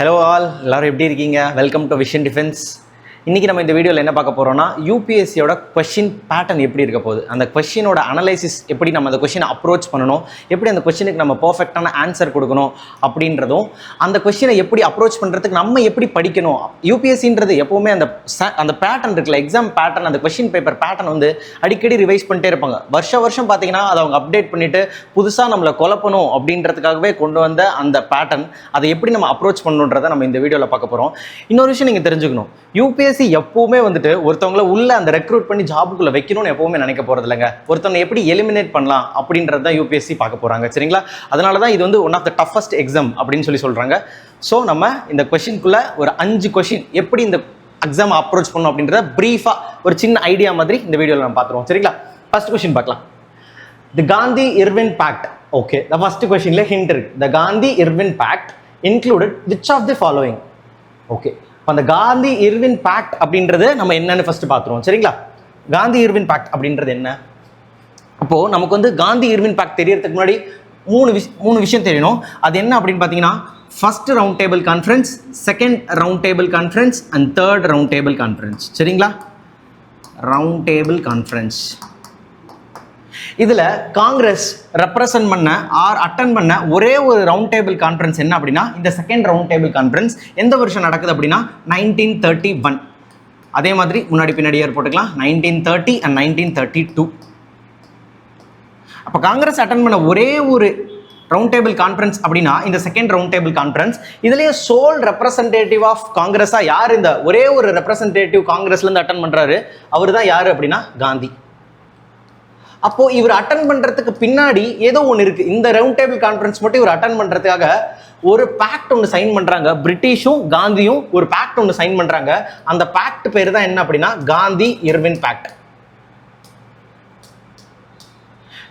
Hello all, எல்லாரும் எப்படி இருக்கீங்க? Welcome to vision defence. இன்றைக்கி நம்ம இந்த வீடியோவில் என்ன பார்க்க போகிறோம்னா, யூபிஎஸ்சியோட கொஷின் பேட்டர்ன் எப்படி இருக்க போகுது, அந்த கொஷினோட அனலைசிஸ் எப்படி நம்ம அந்த கொஷினை அப்ரோச் பண்ணணும், எப்படி அந்த கொஷினுக்கு நம்ம பர்ஃபெக்டான ஆன்சர் கொடுக்கணும் அப்படின்றதும், அந்த கொஷினை எப்படி அப்ரோச் பண்ணுறதுக்கு நம்ம எப்படி படிக்கணும். யூபிஎஸ்சின்றது எப்போவுமே அந்த பேட்டர்ன் இருக்குல்ல, எக்ஸாம் பேட்டர்ன், அந்த கொஷின் பேப்பர் பேட்டர்ன் வந்து அடிக்கடி ரிவைஸ் பண்ணிட்டே இருப்பாங்க. வருஷம் பார்த்தீங்கன்னா அதை அவங்க அப்டேட் பண்ணிவிட்டு புதுசாக நம்மளை குழப்பணும் அப்படின்றதுக்காகவே கொண்டு வந்த அந்த பேட்டர்ன், அதை எப்படி நம்ம அப்ரோச் பண்ணணுன்றதை நம்ம இந்த வீடியோவில் பார்க்க போகிறோம். இன்னொரு விஷயம் நீங்கள் தெரிஞ்சுக்கணும், யூபிஎஸ்சி எப்பவுமே வந்துட்டு ஒருத்தவங்களை உள்ள அந்த ரெக்ரூட் பண்ணி ஜாபுக்குள்ள வைக்கணும்னு எப்பவுமே நினைக்க போறது இல்லைங்க. ஒருத்தவங்க எப்படி எலிமினேட் பண்ணலாம் அப்படின்றது தான் யூபிஎஸ்சி பார்க்க போறாங்க, சரிங்களா? அதனால தான் இது வந்து one of the toughest exam அப்படின்னு சொல்றாங்க. ஸோ நம்ம இந்த கொஷின்குள்ள ஒரு 5 கொஷின் எப்படி இந்த எக்ஸாம் அப்ரோச் பண்ணணும் அப்படின்றத பிரீஃபா ஒரு சின்ன ஐடியா மாதிரி இந்த வீடியோவில் நம்ம பார்த்துருவோம், சரிங்களா? ஃபர்ஸ்ட் கொஷின் பார்க்கலாம். The Gandhi Irwin pact. Okay, the first கொஷின்ல ஹிண்ட் இருக்கு. The Gandhi Irwin pact included which of the following. Okay, அந்த காந்தி-இர்வின் பேக்ட் அப்படின்றது நம்ம என்னன்னு ஃபர்ஸ்ட் பார்த்துருவோம், சரிங்களா? காந்தி-இர்வின் பேக்ட் அப்படின்றது என்ன? அப்போ நமக்கு வந்து காந்தி-இர்வின் பேக்ட் தெரியறதுக்கு முன்னாடி மூணு விஷயம் தெரியணும். அது என்ன அப்படின்னு பார்த்தீங்கன்னா, first round table conference, second round table conference and third round table conference, சரிங்களா? Round table conference. இதுல காங்கிரஸ் ரெப்ரசன்ட் பண்ண ஆர் அட்டன் பண்ண ஒரே ஒரு ரவுண்ட் டேபிள் கான்ஃபரன்ஸ் என்ன அப்படின்னா, இந்த செகண்ட் ரவுண்ட் டேபிள் கான்ஃபரன்ஸ் எந்த வருஷம் நடக்குது அப்படின்னா 1931. அதே மாதிரி முன்னாடி பின்னாடி இயர் போட்டுக்கலாம், 1930 and 1932. அப்போ காங்கிரஸ் அட்டன் பண்ண ஒரே ஒரு ரவுண்ட் டேபிள் கான்ஃபரன்ஸ் அப்படின்னா இந்த செகண்ட் ரவுண்ட் டேபிள் கான்ஃபரன்ஸ். இதுலயே சோல் ரெப்ரசன்டேட்டிவ் ஆஃப் காங்கிரஸா யார், இந்த ஒரே ஒரு ரெப்ரசன்டேட்டிவ் காங்கிரஸ்ல இருந்து அட்டன் பண்றாரு, அவர் தான் யாரு அப்படின்னா காந்தி. அப்போ இவர் அட்டன் பண்றதுக்கு பின்னாடி ஏதோ ஒன்று இருக்கு. இந்த ரவுண்ட் டேபிள் கான்ஃபரன்ஸ் மட்டும் இவர் அட்டன் பண்றதுக்காக ஒரு பேக்ட் ஒன்று சைன் பண்றாங்க. பிரிட்டிஷும் காந்தியும் ஒரு பேக்ட் ஒன்று சைன் பண்றாங்க. அந்த பேக்ட் பேர் தான் என்ன அப்படின்னா Gandhi Irwin pact.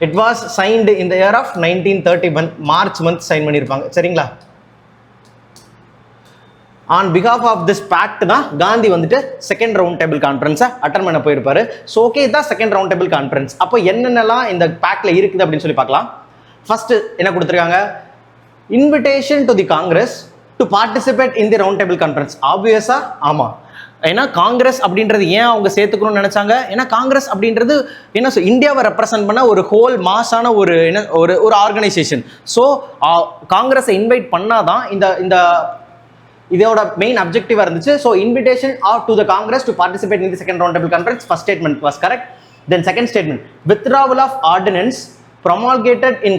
It was signed in the year of 1931 March month sign பண்ணியிருப்பாங்க, சரிங்களா? ஆன் பிகாஃப் ஆஃப் திஸ் பேக்ட் தான் காந்தி வந்துட்டு செகண்ட் ரவுண்ட் டேபிள் கான்ஃபரன்ஸை அட்டன் பண்ண போயிருப்பாரு. ஸோ ஓகே, இதுதான் செகண்ட் ரவுண்ட் டேபிள் கான்ஃபரன்ஸ். அப்போ என்னென்னலாம் இந்த பேக்ட்ல இருக்குது அப்படின்னு சொல்லி பார்க்கலாம். ஃபர்ஸ்ட் என்ன கொடுத்துருக்காங்க? Invitation to the Congress to participate in the round table conference. ஆப்வியஸா ஆமா, ஏன்னா காங்கிரஸ் அப்படின்றது ஏன் அவங்க சேர்த்துக்கணும்னு நினைச்சாங்க? ஏன்னா காங்கிரஸ் அப்படின்றது என்ன, இந்தியாவை ரெப்ரசென்ட் பண்ண ஒரு ஹோல் மாஸான ஒரு என்ன ஒரு ஆர்கனைசேஷன். ஸோ காங்கிரஸை இன்வைட் பண்ணாதான் இந்த இதோட மெயின் அப்ஜெக்டிவா இருந்துச்சு. So invitation to the Congress to participate in the second round table conference. First statement was correct. Then second statement, withdrawal of ordinance promulgated in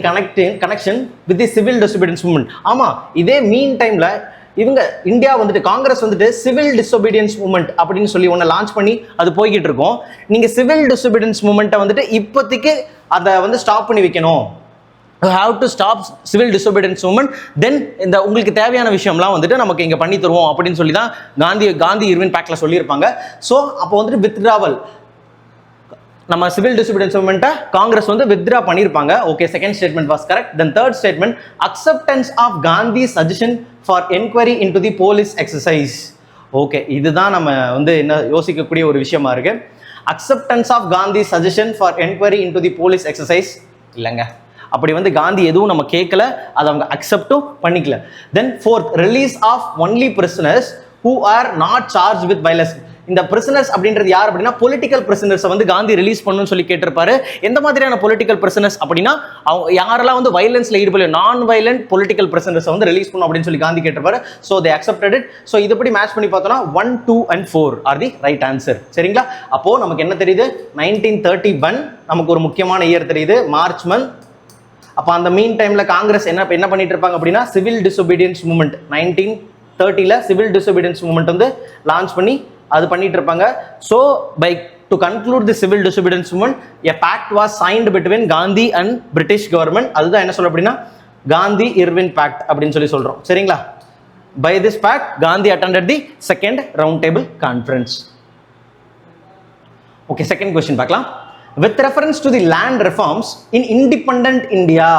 connection with the civil disobedience movement. ஆமா, இதே மீன் டைம்ல இவங்க India வந்துட்டு காங்கிரஸ் வந்துட்டு civil disobedience movement அப்படின்னு சொல்லி ஒன்று launch பண்ணி அது போய்கிட்டு இருக்கோம். நீங்க சிவில் டிசோபீடியன்ஸ் மூவ்மெண்ட்டை வந்துட்டு இப்போதைக்கு அதை வந்து ஸ்டாப் பண்ணி வைக்கணும். You have to stop civil disobedience movement. Then இந்த உங்களுக்கு தேவையான விஷயம்லாம் வந்துட்டு நமக்கு இங்கே பண்ணி தருவோம் அப்படின்னு சொல்லி தான் காந்தி-இர்வின் பேக்ட்ல சொல்லியிருப்பாங்க. ஸோ அப்போ வந்துட்டு withdrawal, நம்ம சிவில் டிசோபீடியன்ஸ் மூவ்மெண்ட்டை காங்கிரஸ் வந்து வித்ரா பண்ணியிருப்பாங்க. Okay, second statement was correct. Then third statement, acceptance of Gandhi suggestion for enquiry into the police excesses. Okay, இதுதான் நம்ம வந்து என்ன யோசிக்கக்கூடிய ஒரு விஷயமா இருக்கு. Acceptance of Gandhi suggestion for enquiry into the police excesses இல்லைங்க, அப்படி வந்து காந்தி எதுவும் நம்ம கேட்கல, அதை அவங்க அக்செப்டும் பண்ணிக்கல. Then fourth, release of only prisoners who are not charge with violence. இந்த பிரிசனர்ஸ் அப்படின்றது யார் அப்படின்னா பொலிட்டிக்கல் பிரிசனர்ஸை வந்து காந்தி ரிலீஸ் பண்ணணும்னு சொல்லி கேட்டிருப்பாரு. எந்த மாதிரியான பொலிட்டிக்கல் பிரிசனர்ஸ் அப்படின்னா அவங்க யாரெல்லாம் வந்து வயலன்ஸ்ல ஈடுபட நான் வயலண்ட் பொலிட்டிக்கல் பிரிசனர்ஸை வந்து ரிலீஸ் பண்ணணும் அப்படின்னு சொல்லி காந்தி கேட்டிருப்பாரு. So they accepted it. So இதுபடி மேட்ச் பண்ணி பார்த்தோம்னா 1, 2 and 4 are the right answer, சரிங்களா? அப்போ நமக்கு என்ன தெரியுது? 1931 நமக்கு ஒரு முக்கியமான இயர் தெரியுது, மார்ச் மந்த். அப்போ அந்த மீன் டைம்ல காங்கிரஸ் என்ன பண்ணிட்டு இருப்பாங்க அப்படின்னா சிவில் டிசோபீடியன்ஸ் மூவ்மெண்ட் 1930ல சிவில் டிசோபீடியன்ஸ் மூவ்மெண்ட் வந்து லான்ச் பண்ணி அது பண்ணிட்டு இருப்பாங்க. So by to conclude the civil disobedience movement, a pact was signed between Gandhi and British government. அதுதான் என்ன சொல்ல அப்படின்னா காந்தி-இர்வின் பேக்ட் அப்படின்னு சொல்லி சொல்றோம், சரிங்களா? By this pact Gandhi attended the second round table conference. Okay, second question பார்க்கலாம். With reference to the land reforms in independent India,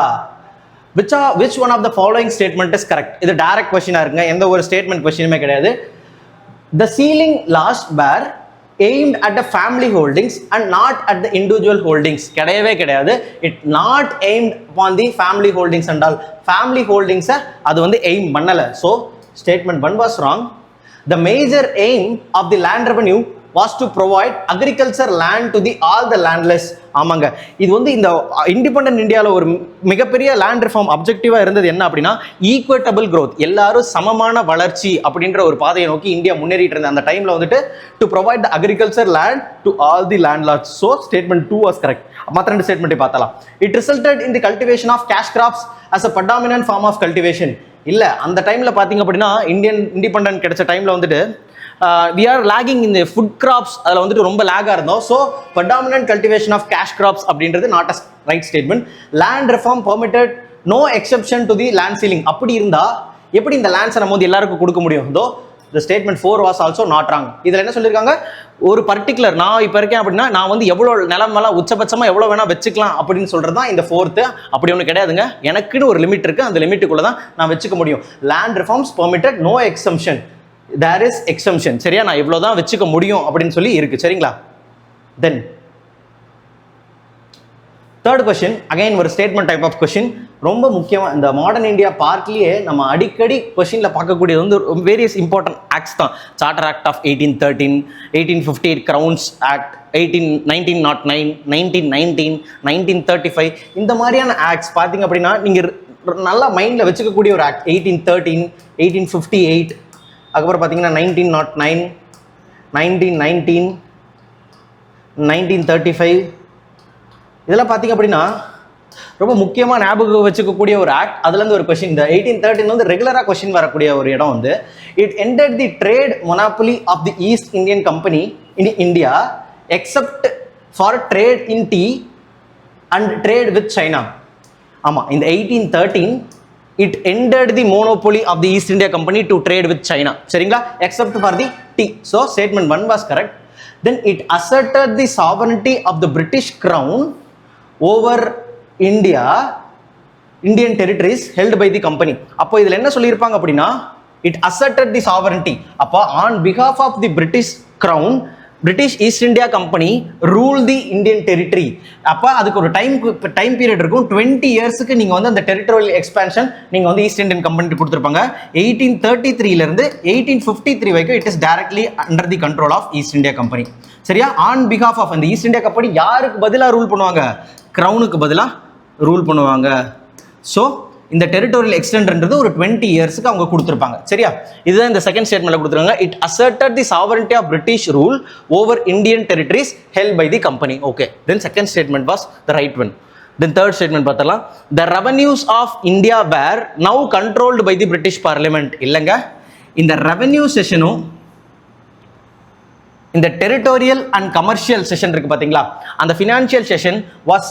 which one of the following statement is correct? இது டைரக்ட் கொஸ்டினா இருக்குங்க, எந்த ஒரு statement கொஸ்டினுமே கிடையாது. The ceiling laws were aimed at the family holdings and not at the individual holdings. கிடையவே கிடையாது. It not aimed upon the family holdings and all. Family holdings அது வந்து aim பண்ணல. So statement 1 was wrong. The major aim of the land revenue was to provide agriculture land to the all the landless. ஆமாங்க, இது வந்து இந்த independent இந்தியாவில் ஒரு மிகப்பெரிய லேண்ட் ரிஃபார்ம் அப்ஜெக்டிவா இருந்தது என்ன அப்படின்னா ஈக்குவட்டபிள் growth, எல்லாரும் சமமான வளர்ச்சி அப்படின்ற ஒரு பாதையை நோக்கி இந்தியா முன்னேறிட்டு இருந்த அந்த டைம்ல வந்துட்டு to provide the agriculture land to all the landlords. So statement 2 was correct. மற்ற ரெண்டு ஸ்டேட்மெண்ட்டை பார்த்தலாம். It resulted in the cultivation of cash crops as a predominant form of cultivation. இல்ல, அந்த டைம்ல பாத்தீங்க அப்படின்னா இந்தியன் இண்டிபெண்டன்ட் கிடைச்ச டைம்ல வந்துட்டு we are lagging in the food crops, அதில் வந்துட்டு ரொம்ப லேகாக இருந்தோம். So predominant cultivation of cash crops அப்படின்றது not a right statement. Land reform permitted no exception to the land ceiling. அப்படி இருந்தா எப்படி இந்த லேண்ட்ஸை நம்ம வந்து எல்லாருக்கும் கொடுக்க முடியும்? தோ the statement 4 was also not wrong. இதில் என்ன சொல்லியிருக்காங்க, ஒரு பர்டிகுலர் நான் இப்போ இருக்கேன் அப்படின்னா நான் வந்து எவ்வளோ நிலமெல்லாம் உச்சபட்சமாக எவ்வளோ வேணா வச்சுக்கலாம் அப்படின்னு சொல்கிறது தான் இந்த 4th. அப்படி ஒன்று கிடையாதுங்க, எனக்குன்னு ஒரு லிமிட் இருக்குது, அந்த லிமிட்டுக்குள்ளே தான் நான் வச்சுக்க முடியும். Land reforms permitted no exemption, there is exemption. சரியா, நான் இவ்வளோ தான் வச்சுக்க முடியும் அப்படின்னு சொல்லி இருக்கு. சரிங்களா? தென் தேர்ட் கொஸ்டின், அகைன் ஒரு ஸ்டேட்மெண்ட் டைப் ஆஃப் கொஸ்டின். ரொம்ப முக்கியமாக இந்த மாடர்ன் இந்தியா பார்ட்லேயே நம்ம அடிக்கடி கொஸ்டினில் பார்க்கக்கூடியது வந்து வேரியஸ் இம்பார்ட்டன்ட் ஆக்ட்ஸ் தான். Charter act of 1813, 1858 crown's act, 1909, 1919, 1935, இந்த மாதிரியான ஆக்ட்ஸ் பார்த்தீங்க அப்படின்னா நீங்கள் நல்லா மைண்டில் வச்சுக்கக்கூடிய ஒரு ஆக்ட். 1813, 1858, அதுக்கப்புறம் பார்த்தீங்கன்னா 1909, 1919, 1935, இதெல்லாம் பார்த்தீங்க அப்படின்னா ரொம்ப முக்கியமாக ஞாபகம் வச்சுக்கக்கூடிய ஒரு ஆக்ட். அதுலேருந்து ஒரு கொஸ்டின், இந்த 1813 வந்து ரெகுலராக கொஸ்டின் வரக்கூடிய ஒரு இடம் வந்து it ended the trade monopoly of the East Indian company in India except for trade in tea and trade with China. ஆமாம், இந்த 1813 it ended the monopoly of the East India Company to trade with China. சரிங்களா, except for the tea. So statement 1 was correct. Then it asserted the sovereignty of the British Crown over Indian territories held by the company. அப்போ இதில் என்ன சொல்லியிருப்பாங்க அப்படின்னா it asserted the sovereignty. அப்போ on behalf of the British Crown, British East India Company rule the Indian territory. அப்போ அதுக்கு ஒரு time period இருக்கும். 20 இயர்ஸுக்கு நீங்கள் வந்து அந்த டெரிட்டோரியல் எக்ஸ்பான்ஷன் நீங்கள் வந்து ஈஸ்ட் இந்தியன் கம்பெனி கொடுத்துருப்பாங்க. 1833 1853 வரைக்கும் it is directly under the control of East India Company. சரியா, ஆன் பிகாஃப் ஆஃப் அந்த ஈஸ்ட் இந்தியா கம்பெனி யாருக்கு பதிலாக ரூல் பண்ணுவாங்க? கிரவுனுக்கு பதிலாக ரூல் பண்ணுவாங்க. ஸோ இந்த டெரிட்டோரியல் எக்ஸ்டென்ட்ன்றது ஒரு 20 இயர்ஸ்க்கு அவங்க கொடுத்துருப்பாங்க. சரியா, இதுதான் இந்த செகண்ட் ஸ்டேட்மெண்ட்ல கொடுத்துருக்காங்க. It asserted the sovereignty of British rule over Indian territories held by the company. Okay, then second statement was the right one. Then third statement பார்த்தலாம். The revenues of India were now controlled by the British parliament. இல்லைங்க, இந்த revenue செஷனும் இந்த territorial and commercial session இருக்கு பார்த்தீங்களா, அந்த financial session was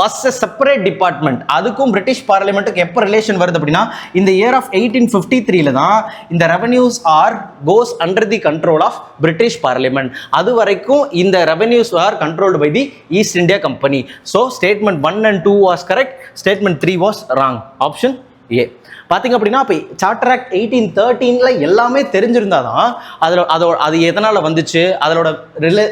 a separate department. அதுக்கும் British பார்லிமெண்ட்டுக்கு எப்போ relation வருது அப்படின்னா இந்த இயர் ஆஃப் 1853 தான் இந்த revenues goes under the control of British Parliament. அது வரைக்கும் இந்த revenues are controlled by the East India Company. So statement 1 and 2 was correct, statement 3 was wrong. Option A. பார்த்தீங்க அப்படின்னா இப்போ சார்ட்டர் ஆக்ட் 1813 எல்லாமே தெரிஞ்சிருந்தாதான் அது எதனால் வந்துச்சு,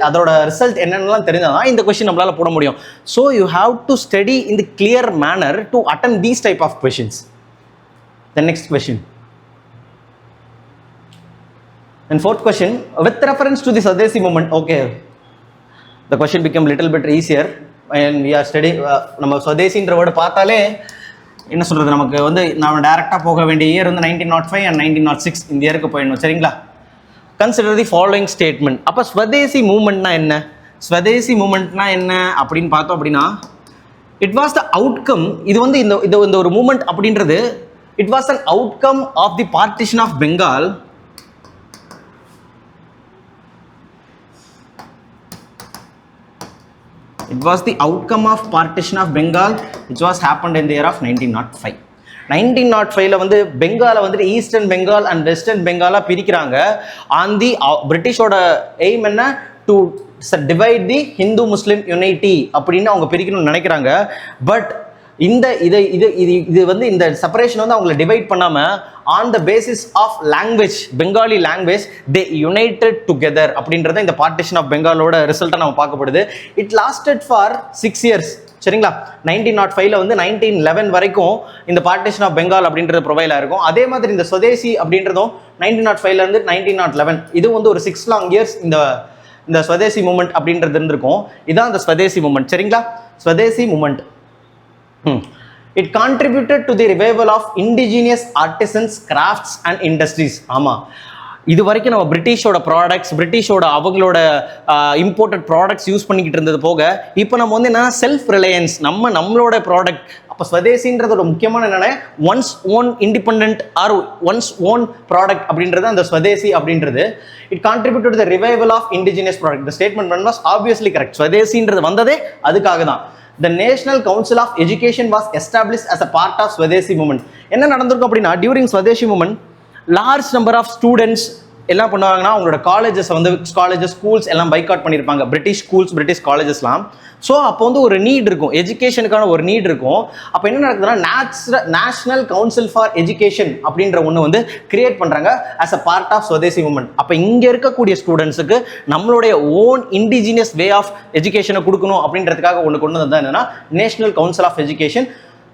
அதோட ரிசல்ட் என்னென்னலாம் தெரிஞ்சாதான் இந்த கொஸ்டின் நம்மளால போட முடியும். So you have to study in the clear manner to attend these type of questions. The next question and fourth question with reference to the Swadeshi movement. Okay, the question became little bit easier and we are studying நம்ம ஸ்வதேசின்ற word பார்த்தாலே என்ன சொல்கிறது, நமக்கு வந்து நம்ம டேரெக்டாக போக வேண்டிய இயர் வந்து 1905 and 1906 இந்த இயருக்கு போயிடணும். சரிங்களா, கன்சிடர் தி ஃபாலோயிங் ஸ்டேட்மெண்ட். அப்போ ஸ்வதேசி மூவ்மெண்ட்னா என்ன, ஸ்வதேசி மூவ்மெண்ட்னா என்ன அப்படின்னு பார்த்தோம் அப்படின்னா இட் வாஸ் த அவுட்கம். இது வந்து இந்த ஒரு மூவ்மெண்ட் அப்படின்றது it was an outcome of the partition of Bengal It was the outcome of partition of Bengal which was happened in the year of 1905. 1905 வந்து பெங்காலை வந்துட்டு ஈஸ்டர்ன் பெங்கால் அண்ட் வெஸ்டர்ன் பெங்காலா பிரிக்கிறாங்க. On the பிரிட்டிஷோட aim என்ன, to divide the Hindu Muslim unity அப்படின்னு அவங்க பிரிக்கணும்னு நினைக்கிறாங்க. But இது வந்து இந்த செப்பரேஷன் வந்து அவங்களை டிவைட் பண்ணாம on the basis of language, Bengali language they united together அப்படின்றத இந்த பார்ட்டிஷன் ஆஃப் பெங்காலோட ரிசல்ட்டை நம்ம பார்க்கப்படுது. It lasted for 6 years. சரிங்களா? 1905 வந்து 1911 வரைக்கும் இந்த பார்ட்டிஷன் ஆஃப் பெங்கால் அப்படின்றது ப்ரொவைல் ஆயிருக்கும். அதே மாதிரி இந்த ஸ்வதேசி அப்படின்றதும் 1905 இருந்து 1911 இது வந்து ஒரு 6 long years இந்த ஸ்வதேசி மூமெண்ட் அப்படின்றது இருந்திருக்கும். இதான் இந்த ஸ்வதேசி மூமெண்ட். சரிங்களா? Swadeshi movement it contributed to the revival of indigenous artisans, crafts and industries. ஆமா, இது வரைக்கும் நம்ம பிரிட்டிஷோட ப்ராடக்ட்ஸ், பிரிட்டிஷோட அவங்களோட இம்போர்ட்டட் ப்ராடக்ட்ஸ் யூஸ் பண்ணிக்கிட்டு இருந்தது போக இப்போ நம்ம வந்து என்ன செல்ஃப் ரிலையன்ஸ், நம்மளோட ப்ராடக்ட். அப்போ ஸ்வதேசின்றதோட முக்கியமான என்னன்னா one's own independent or one's own product அப்படின்றது அந்த ஸ்வதேசி அப்படின்றது. It contribute to the revival of indigenous product. The statement was obviously correct. ஸ்வதேசின்றது வந்ததே அதுக்காக தான். The National Council of Education was established as a part of Swadeshi movement. என்ன நடந்திருக்கும் அப்படின்னா during swadeshi movement large number of students என்ன பண்ணுவாங்கன்னா அவங்களோட காலேஜஸ் வந்து ஸ்கூல்ஸ் எல்லாம் பைக்காட் பண்ணியிருப்பாங்க. பிரிட்டிஷ் ஸ்கூல்ஸ், பிரிட்டிஷ் காலேஜஸ்லாம். ஸோ அப்போ வந்து ஒரு நீட் இருக்கும், எஜுகேஷனுக்கான ஒரு நீட் இருக்கும். அப்போ என்ன நடக்குதுன்னா நேஷனல் கவுன்சில் ஃபார் எஜுகேஷன் அப்படின்ற ஒன்று வந்து கிரியேட் பண்ணுறாங்க as a part of Swadeshi movement. அப்போ இங்கே இருக்கக்கூடிய ஸ்டூடெண்ட்ஸுக்கு நம்மளுடைய ஓன் இண்டிஜினியஸ் வே ஆஃப் எஜுகேஷனை கொடுக்கணும் அப்படின்றதுக்காக ஒன்று கொண்டு வந்தது என்னன்னா National Council of Education.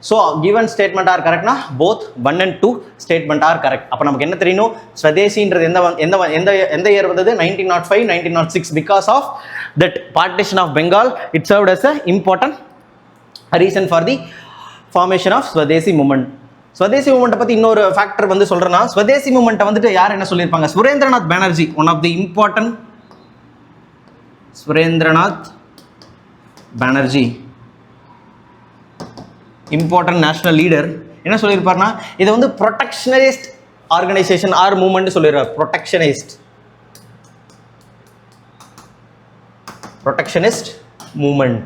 So given statement are correctனா both 1 and 2 statement are correct. அப்போ நமக்கு என்ன தெரியணும், ஸ்வதேசின்றது எந்த இயர் வந்தது? 1905, 1906. Because of that partition of Bengal it served as a important reason for the formation of swadeshi movement. Swadeshi மூமெண்ட்டை பற்றி இன்னொரு ஃபேக்டர் வந்து சொல்கிறேன்னா, ஸ்வதேசி மூமெண்ட்டை வந்துட்டு யார் என்ன சொல்லியிருப்பாங்க? Surendranath Banerjee, one of the important Surendranath Banerjee, important national leader, என்ன சொல்லியிருப்பார்னா இதை வந்து ப்ரொடெக்ஷனிஸ்ட் ஆர்கனைசேஷன் ஆர் மூவ்மெண்ட் சொல்லிடுறார். ப்ரொடெக்ஷனிஸ்ட் மூவ்மெண்ட்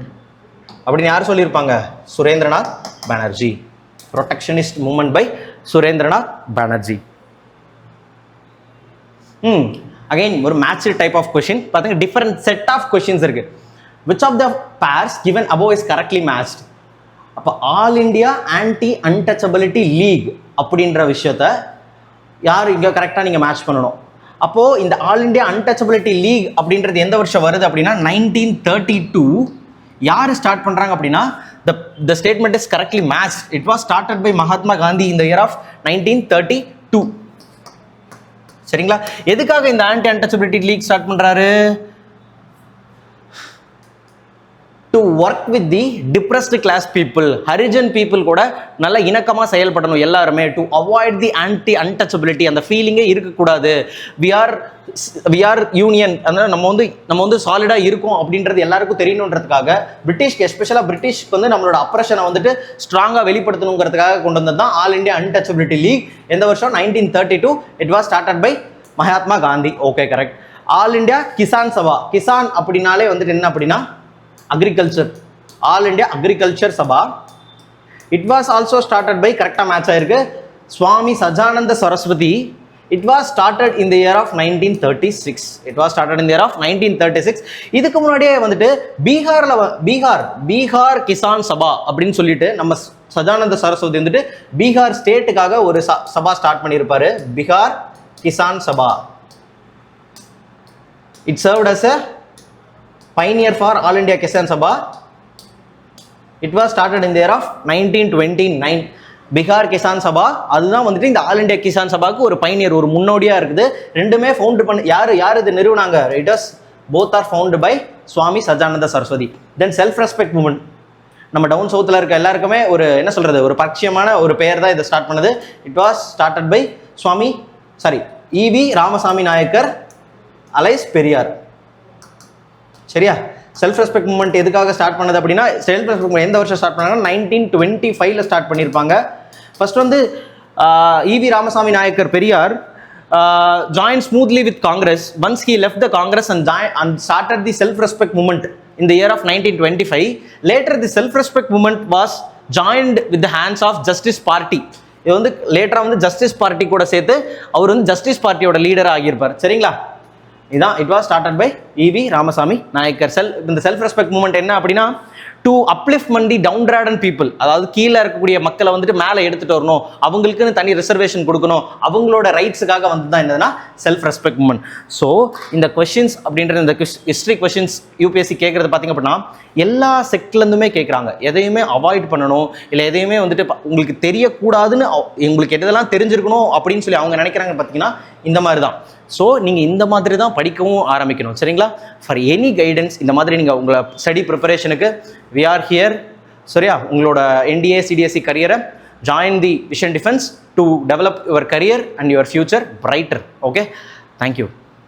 அப்படின்னு யார் சொல்லியிருப்பாங்க? Surendranath Banerjee. Protectionist movement by Surendranath Banerjee. Again ஒரு மேட்ச்டு டைப் ஆஃப் கொஸ்டின் பார்த்தீங்க. டிஃபரெண்ட் செட் ஆஃப் கொஸ்டின்ஸ் இருக்கு. Which of the pairs given above is correctly matched? அப்போ all India anti untouchability league அப்படின்ற விஷயத்த யார் இங்கே கரெக்டாக நீங்கள் மேட்ச் பண்ணணும். அப்போது இந்த ஆல் இண்டியா அன்டச்சபிலிட்டி லீக் அப்படின்றது எந்த வருஷம் வருது அப்படின்னா 1932. யார் ஸ்டார்ட் பண்ணுறாங்க அப்படின்னா the statement is correctly matched. It was started by Mahatma Gandhi in the year of 1932. சரிங்களா? எதுக்காக இந்த ஆன்டி அன்டச்சபிலிட்டி லீக் ஸ்டார்ட் பண்ணுறாரு? To work with the depressed class people, Harijan people கூட நல்ல இணக்கமாக செயல்படணும் எல்லாருமே. To avoid the anti untouchability, அந்த ஃபீலிங்கே இருக்கக்கூடாது. வி ஆர் யூனியன், அதனால் நம்ம வந்து சாலிடாக இருக்கும் அப்படின்றது எல்லாருக்கும் தெரியணுன்றதுக்காக பிரிட்டிஷ்க்கு, எஸ்பெஷலாக பிரிட்டிஷ்க்கு வந்து நம்மளோட அப்ரஷனை வந்துட்டு ஸ்ட்ராங்காக வெளிப்படுத்தணுங்கிறதுக்காக கொண்டு வந்தது தான் ஆல் இண்டியா அன்டச்சபிலிட்டி லீக். எந்த வருஷம்? 1932. It was started by Mahatma Gandhi. Okay, correct. All India Kisan Sabha, Kisan அப்படின்னாலே வந்துட்டு என்ன அப்படின்னா agriculture. All India agriculture Sabha. It was also started by, கரெக்டாக மேட்ச் ஆயிருக்கு, Swami Sahajananda Saraswati. It was started in the year of 1936. It was started in the year of 1936. இதுக்கு முன்னாடியே வந்துட்டு பீகார் கிசான் சபா அப்படின்னு சொல்லிட்டு நம்ம சஜானந்த சரஸ்வதி வந்துட்டு பீகார் ஸ்டேட்டுக்காக ஒரு சபா ஸ்டார்ட் பண்ணியிருப்பாரு, Bihar Kisan Sabha. It served as a pioneer for All India Kisan Sabha. It was started in the year of 1929. Bihar Kisan Sabha அதுதான் வந்துட்டு இந்த ஆல் இண்டியா கிசான் சபாவுக்கு ஒரு பைனியர், ஒரு முன்னோடியாக இருக்குது. ரெண்டுமே ஃபவுண்ட் பண்ண யார் இது நிறுவனாங்க? It was both are found by Swami Sahajananda Saraswati. Then self respect movement, நம்ம டவுன் சவுத்தில் இருக்க எல்லாருக்குமே ஒரு என்ன சொல்கிறது, ஒரு பரிச்சயமான ஒரு பெயர் தான் இதை ஸ்டார்ட் பண்ணது. It was started by E V Ramasamy Naicker alias Periyar. சரியா? செல்ஃப் ரெஸ்பெக்ட் மூவ்மெண்ட் எதுக்காக ஸ்டார்ட் பண்ணது அப்படின்னா, செல்ஃப் ரெஸ்பெக்ட் எந்த வருஷம் ஸ்டார்ட் பண்ணாங்கன்னா 1925 ஸ்டார்ட் பண்ணியிருப்பாங்க. ஃபர்ஸ்ட் வந்து இவி Ramasamy Nayakkar Periyar joined smoothly with Congress. Once he left the Congress and started the self-respect movement in the year of 1925. Later the self-respect movement was joined with the hands of Justice Party. இது வந்து லேட்டராக வந்து justice party கூட சேர்த்து அவர் வந்து justice பார்ட்டியோட லீடராக ஆகியிருப்பார். சரிங்களா? இதான் it was started by E V Ramasamy Nayakkar. இந்த செல்ஃப் ரெஸ்பெக்ட் மூவ்மெண்ட் என்ன அப்படின்னா, to upliftment the downtrodden people, அதாவது கீழே இருக்கக்கூடிய மக்களை வந்துட்டு மேலே எடுத்துட்டு வரணும், அவங்களுக்குன்னு தனி ரிசர்வேஷன் கொடுக்கணும், அவங்களோட ரைட்ஸுக்காக வந்து தான் என்னதுன்னா செல்ஃப் ரெஸ்பெக்ட் மூவ்மெண்ட். ஸோ இந்த கொஸ்டின்ஸ் அப்படின்ற இந்த ஹிஸ்ட்ரி கொஸ்டின்ஸ் யூபிஎஸ்சி கேட்குறது பார்த்தீங்க அப்படின்னா எல்லா செக்ட்லேருந்துமே கேட்குறாங்க. எதையுமே அவாய்ட் பண்ணணும், இல்லை எதையுமே வந்துட்டு உங்களுக்கு தெரியக்கூடாதுன்னு, உங்களுக்கு எதெல்லாம் தெரிஞ்சிருக்கணும் அப்படின்னு சொல்லி அவங்க நினைக்கிறாங்க பார்த்தீங்கன்னா இந்த மாதிரி தான். ஸோ நீங்கள் இந்த மாதிரி தான் படிக்கவும் ஆரம்பிக்கணும். சரிங்களா? ஃபார் எனி கைடன்ஸ் இந்த மாதிரி நீங்கள் உங்களை ஸ்டடி ப்ரிப்பரேஷனுக்கு வி ஆர் ஹியர். சரியா? உங்களோட என்டிஏ சிடிஎஸ்சி கரியரை join the vision defence to develop your career and your future brighter. Okay, thank you.